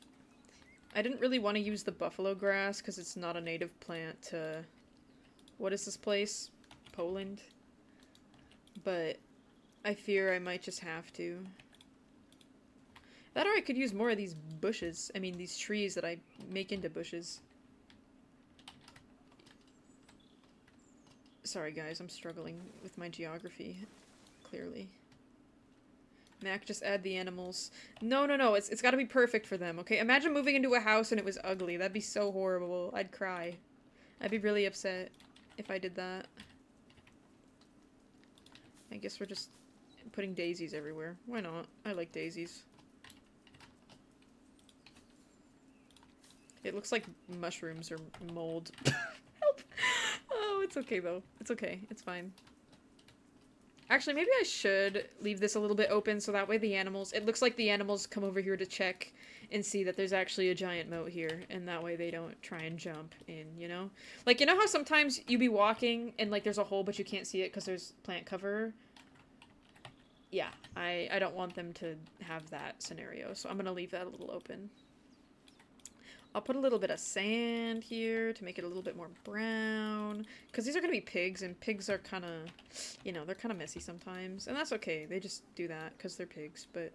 I didn't really want to use the buffalo grass because it's not a native plant to... What is this place? Poland? But I fear I might just have to. That or I could use more of these bushes. I mean, these trees that I make into bushes. Sorry guys, I'm struggling with my geography, clearly. Mac, just add the animals. No, it's gotta be perfect for them, okay? Imagine moving into a house and it was ugly. That'd be so horrible. I'd cry. I'd be really upset if I did that. I guess we're just putting daisies everywhere. Why not? I like daisies. It looks like mushrooms or mold. Help! Oh, it's okay though. It's okay. It's fine. Actually, maybe I should leave this a little bit open so that way the animals... It looks like the animals come over here to check and see that there's actually a giant moat here, and that way they don't try and jump in, you know? Like, you know how sometimes you be walking and, like, there's a hole but you can't see it because there's plant cover? Yeah, I don't want them to have that scenario, so I'm gonna leave that a little open. I'll put a little bit of sand here to make it a little bit more brown. Because these are going to be pigs, and pigs are kind of, you know, they're kind of messy sometimes. And that's okay. They just do that because they're pigs. But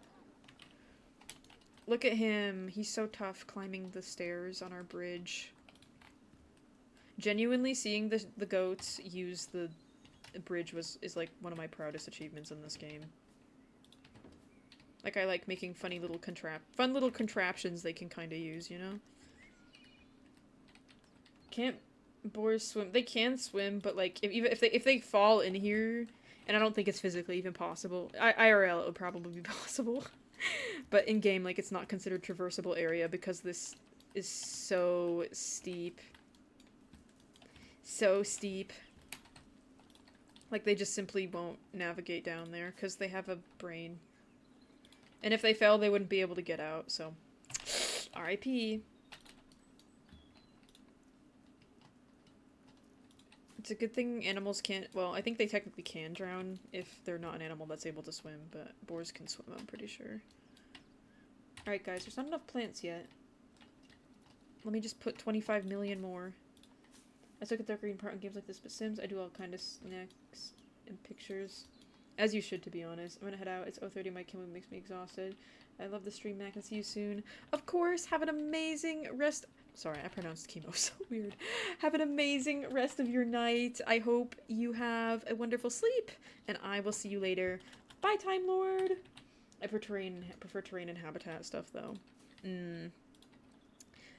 look at him. He's so tough climbing the stairs on our bridge. Genuinely seeing the goats use the bridge is like one of my proudest achievements in this game. Like, I like making fun little contraptions they can kind of use, you know? Can't boars swim? They can swim, but like if they fall in here, and I don't think it's physically even possible. IRL it would probably be possible, but in game like it's not considered traversable area because this is so steep. So steep. Like they just simply won't navigate down there because they have a brain, and if they fell, they wouldn't be able to get out. So, R.I.P. It's a good thing animals can't... Well, I think they technically can drown if they're not an animal that's able to swim, but boars can swim, I'm pretty sure. Alright, guys, there's not enough plants yet. Let me just put 25 million more. I took a dark green part in games like this, but Sims, I do all kind of snacks and pictures. As you should, to be honest. I'm gonna head out. It's 0:30, my chemo makes me exhausted. I love the stream, Mac, and see you soon. Of course, have an amazing rest... Sorry, I pronounced chemo so weird. Have an amazing rest of your night. I hope you have a wonderful sleep, and I will see you later. Bye, Time Lord! I prefer terrain and habitat stuff, though.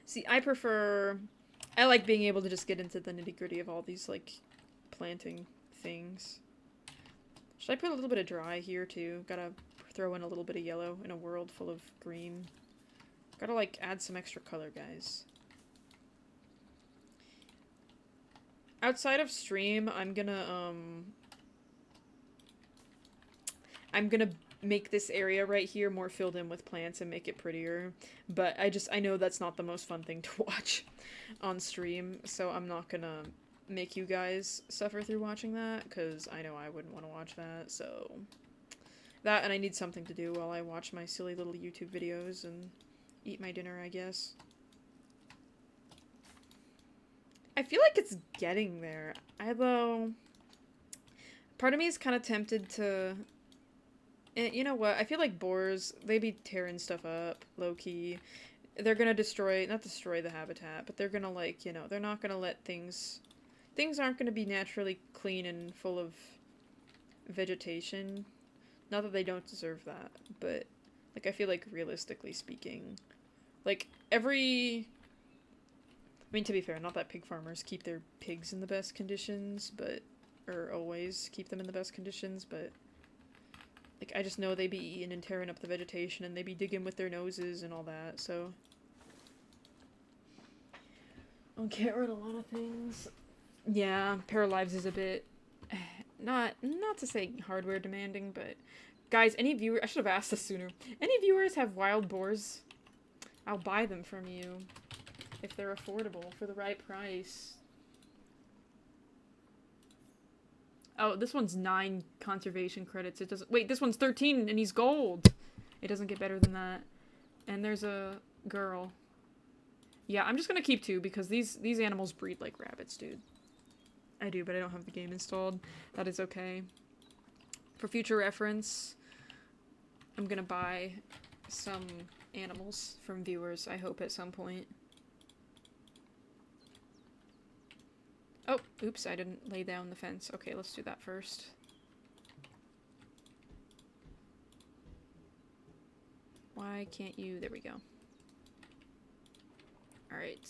See, I like being able to just get into the nitty-gritty of all these, like, planting things. Should I put a little bit of dry here, too? Gotta throw in a little bit of yellow in a world full of green. Gotta, like, add some extra color, guys. outside of stream, I'm gonna make this area right here more filled in with plants and make it prettier. But I know that's not the most fun thing to watch on stream, so I'm not gonna make you guys suffer through watching that, because I know I wouldn't want to watch that, so... That, and I need something to do while I watch my silly little YouTube videos and eat my dinner, I guess. I feel like it's getting there. Although, part of me is kind of tempted to... You know what? I feel like boars, they be tearing stuff up, low-key. They're gonna not destroy the habitat, but they're gonna, like, you know, they're not gonna let things... Things aren't gonna be naturally clean and full of vegetation. Not that they don't deserve that, but, like, I feel like realistically speaking, like, I mean, to be fair, not that pig farmers keep their pigs in the best conditions, but, or always keep them in the best conditions, but, like, I just know they be eating and tearing up the vegetation, and they be digging with their noses and all that, so. I'll get rid of a lot of things. Yeah, Pair of Lives is a bit, not to say hardware demanding, but, guys, any viewers, I should have asked this sooner. Any viewers have wild boars? I'll buy them from you, if they're affordable, for the right price. Oh, this one's 9 conservation credits. It doesn't- Wait, this one's 13 and he's gold! It doesn't get better than that. And there's a girl. Yeah, I'm just gonna keep 2 because these animals breed like rabbits, dude. I do, but I don't have the game installed. That is okay. For future reference, I'm gonna buy some animals from viewers, I hope, at some point. Oh, oops, I didn't lay down the fence. Okay, let's do that first. Why can't you? There we go. Alright.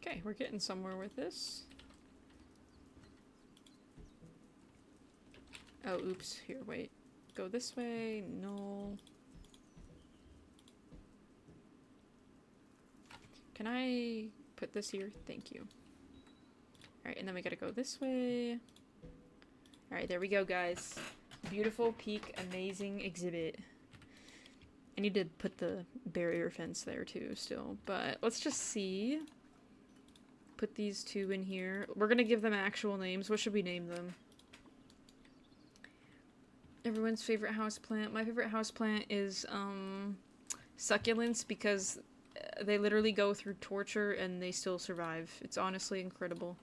Okay, we're getting somewhere with this. Oh, oops. Here, wait. Go this way. No. Can I put this here? Thank you. Alright, and then we gotta go this way. Alright, there we go, guys. Beautiful, peak, amazing exhibit. I need to put the barrier fence there, too, still. But let's just see. Put these 2 in here. We're gonna give them actual names. What should we name them? Everyone's favorite houseplant. My favorite houseplant is, succulents, because they literally go through torture and they still survive. It's honestly incredible.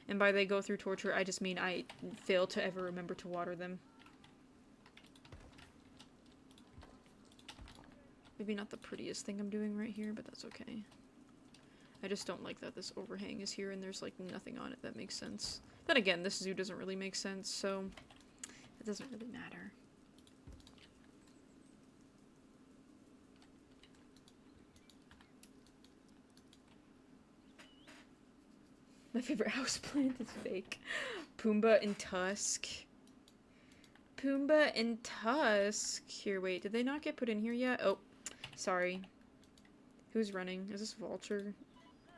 And by they go through torture, I just mean I fail to ever remember to water them. Maybe not the prettiest thing I'm doing right here, but that's okay. I just don't like that this overhang is here and there's, like, nothing on it that makes sense. Then again, this zoo doesn't really make sense, so it doesn't really matter. My favorite houseplant is fake. Pumbaa and Tusk. Pumbaa and Tusk. Here, wait, did they not get put in here yet? Oh, sorry. Who's running? Is this Vulture?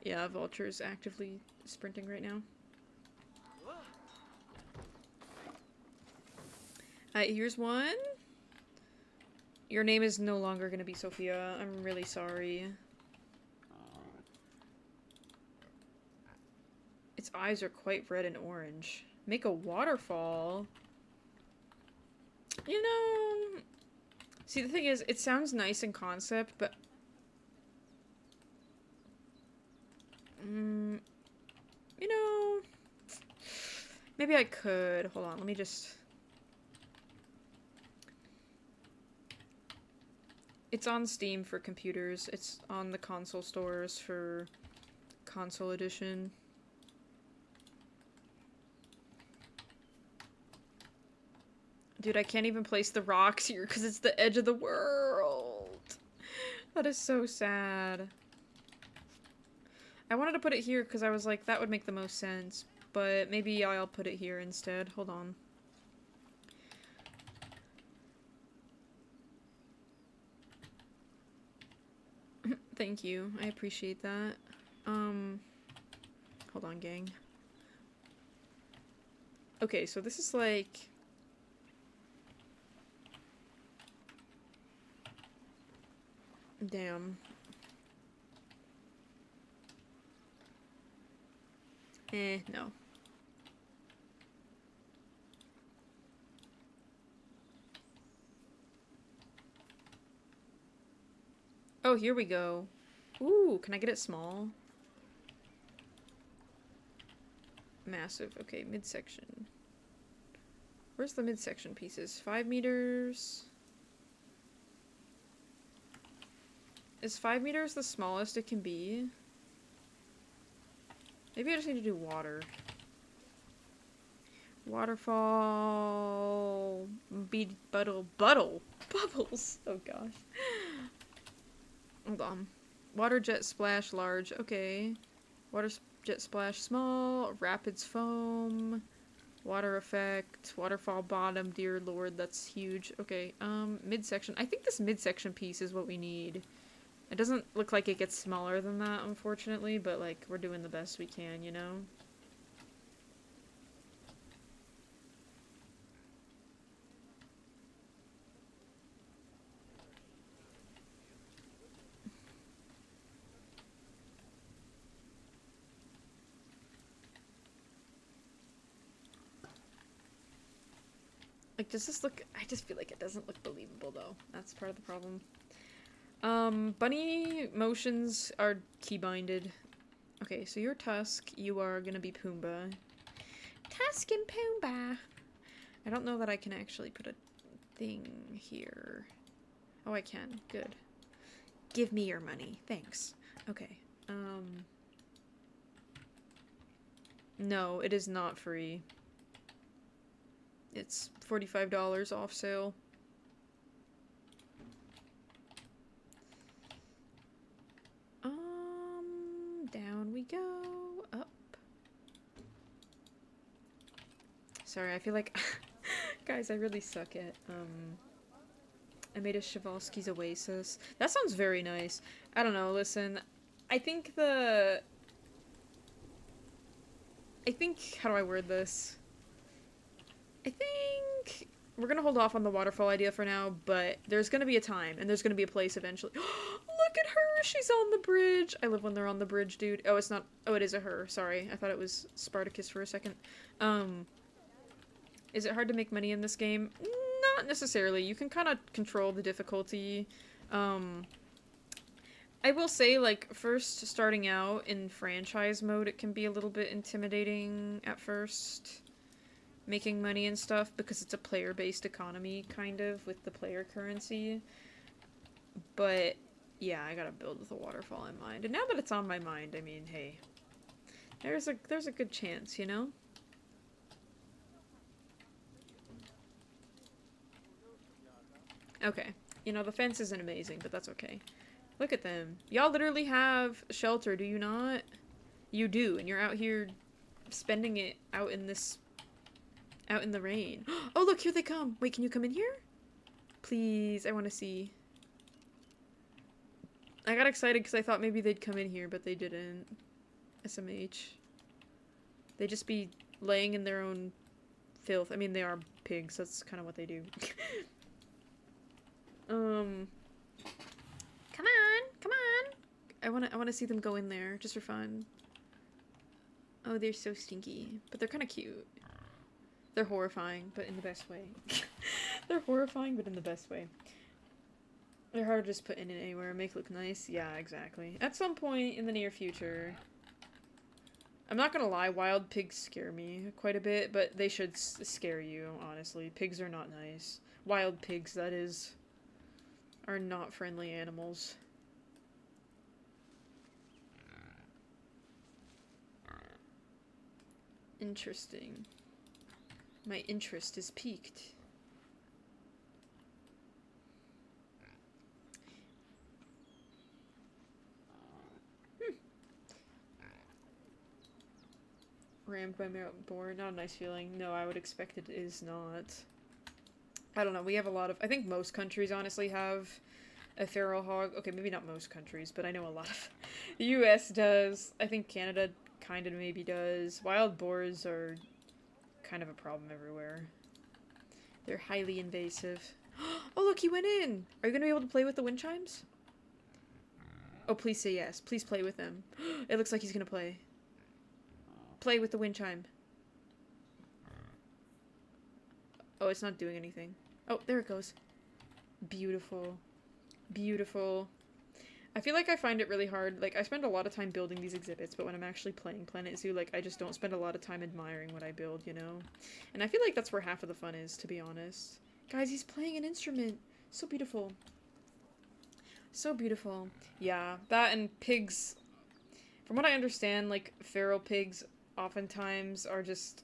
Yeah, Vulture's actively sprinting right now. Here's one. Your name is no longer gonna be Sophia. I'm really sorry. Its eyes are quite red and orange. Make a waterfall. You know... See, the thing is, it sounds nice in concept, but... you know... Maybe I could. Hold on, let me just... It's on Steam for computers. It's on the console stores for console edition. Dude, I can't even place the rocks here because it's the edge of the world. That is so sad. I wanted to put it here because I was like, that would make the most sense. But maybe I'll put it here instead. Hold on. Thank you. I appreciate that. Hold on, gang. Okay, so this is like... Damn. No. Oh, here we go. Ooh, can I get it small? Massive. Okay, midsection. Where's the midsection pieces? 5 meters. Is 5 meters the smallest it can be? Maybe I just need to do water. Waterfall. Bubbles. Oh gosh. Hold on. Water jet splash large. Okay. Water jet splash small. Rapids foam. Water effect. Waterfall bottom. Dear lord, that's huge. Okay. Midsection. I think this midsection piece is what we need. It doesn't look like it gets smaller than that, unfortunately, but like we're doing the best we can, you know? Like, does this look... I just feel like it doesn't look believable, though. That's part of the problem. Bunny motions are keybinded. Okay, so you're Tusk. You are gonna be Pumbaa. Tusk and Pumbaa! I don't know that I can actually put a thing here. Oh, I can. Good. Give me your money. Thanks. Okay. No, it is not free. It's $45 off sale. Down we go. Up. Sorry, I feel like... Guys, I really suck at, I made a Chevalsky's Oasis. That sounds very nice. I don't know, listen. I think how do I word this? I think we're gonna hold off on the waterfall idea for now, but there's gonna be a time, and there's gonna be a place eventually. Look at her! She's on the bridge! I love when they're on the bridge, dude. Oh, it's not- oh, it is a her. Sorry. I thought it was Spartacus for a second. Is it hard to make money in this game? Not necessarily. You can kind of control the difficulty. I will say, like, first starting out in franchise mode, it can be a little bit intimidating at first. Making money and stuff, because it's a player-based economy, kind of, with the player currency. But, yeah, I gotta build with a waterfall in mind. And now that it's on my mind, I mean, hey. There's a good chance, you know? Okay. You know, the fence isn't amazing, but that's okay. Look at them. Y'all literally have shelter, do you not? You do, and you're out here spending it out in the rain. Oh, look, here they come. Wait, can you come in here? Please, I want to see. I got excited because I thought maybe they'd come in here, but they didn't. SMH. They just be laying in their own filth. I mean, they are pigs. That's kind of what they do. Come on. I wanna see them go in there just for fun. Oh, they're so stinky, but they're kind of cute. They're horrifying, but in the best way. They're horrifying, but in the best way. They're hard to just put in anywhere and make look nice. Yeah, exactly. At some point in the near future. I'm not gonna lie, wild pigs scare me quite a bit, but they should scare you, honestly. Pigs are not nice. Wild pigs, that is, are not friendly animals. Interesting. My interest is piqued. Rammed by board, not a nice feeling. No, I would expect it is not. I don't know, we have a lot of... I think most countries honestly have a feral hog. Okay, maybe not most countries, but I know a lot of. The US does. I think Canada kind of maybe does. Wild boars are kind of a problem everywhere. They're highly invasive. Oh, look, he went in! Are you gonna be able to play with the wind chimes? Oh, please say yes. Please play with them. It looks like he's gonna play. Play with the wind chime. Oh, it's not doing anything. Oh, there it goes. Beautiful. Beautiful. I feel like I find it really hard. Like, I spend a lot of time building these exhibits, but when I'm actually playing Planet Zoo, like, I just don't spend a lot of time admiring what I build, you know? And I feel like that's where half of the fun is, to be honest. Guys, he's playing an instrument. So beautiful. So beautiful. Yeah, that and pigs. From what I understand, like, feral pigs oftentimes are just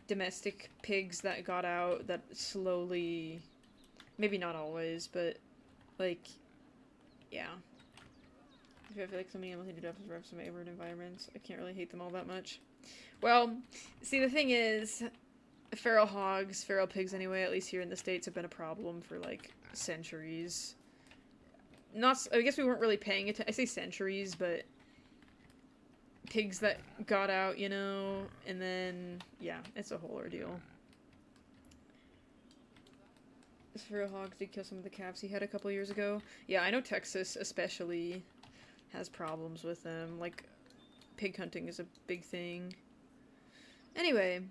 domestic pigs that got out that slowly... Maybe not always, but, like, yeah. I feel like something able to do for some neighborhood environments. I can't really hate them all that much. Well, see, the thing is, feral hogs, feral pigs anyway, at least here in the States, have been a problem for, like, centuries. I guess we weren't really paying attention. I say centuries, but pigs that got out, you know, and then, yeah, it's a whole ordeal. This feral hog did kill some of the calves he had a couple years ago. Yeah, I know Texas especially has problems with them. Like, pig hunting is a big thing. Anyway,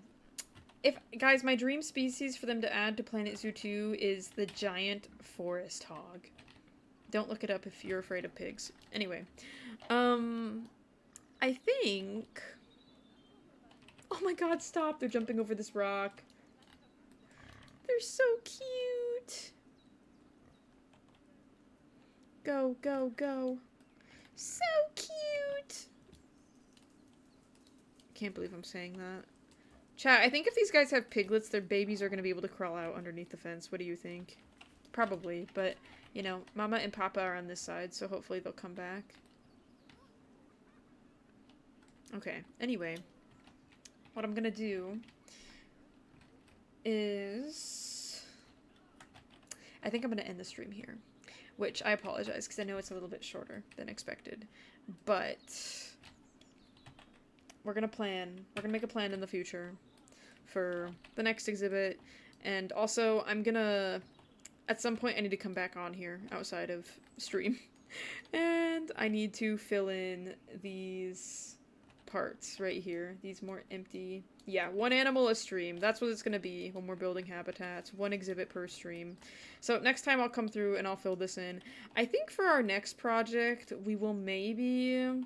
guys, my dream species for them to add to Planet Zoo 2 is the giant forest hog. Don't look it up if you're afraid of pigs. Anyway, I think... Oh my god, stop! They're jumping over this rock. They're so cute! Go, go, go. So cute! Can't believe I'm saying that. Chat, I think if these guys have piglets, their babies are going to be able to crawl out underneath the fence. What do you think? Probably, but, you know, Mama and Papa are on this side, so hopefully they'll come back. Okay, anyway. What I'm gonna do is... I think I'm gonna end the stream here. Which, I apologize, because I know it's a little bit shorter than expected. But... we're gonna make a plan in the future for the next exhibit. And also, I'm gonna... At some point, I need to come back on here outside of stream. And I need to fill in these parts right here. These more empty... Yeah, one animal a stream. That's what it's gonna be when we're building habitats. One exhibit per stream. So next time I'll come through and I'll fill this in. I think for our next project, we will maybe...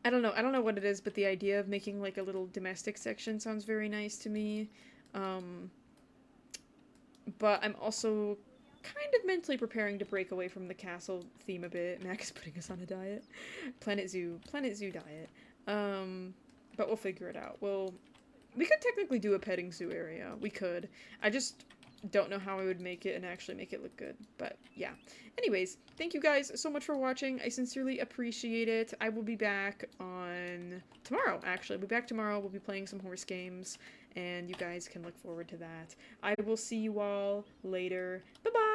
I don't know what it is, but the idea of making like a little domestic section sounds very nice to me. But I'm also kind of mentally preparing to break away from the castle theme a bit. Mac is putting us on a diet. Planet Zoo diet. But we'll figure it out. We could technically do a petting zoo area. We could. I just don't know how I would make it and actually make it look good. But yeah. Anyways, thank you guys so much for watching. I sincerely appreciate it. I will be back on tomorrow, actually. I'll be back tomorrow. We'll be playing some horse games. And you guys can look forward to that. I will see you all later. Bye-bye!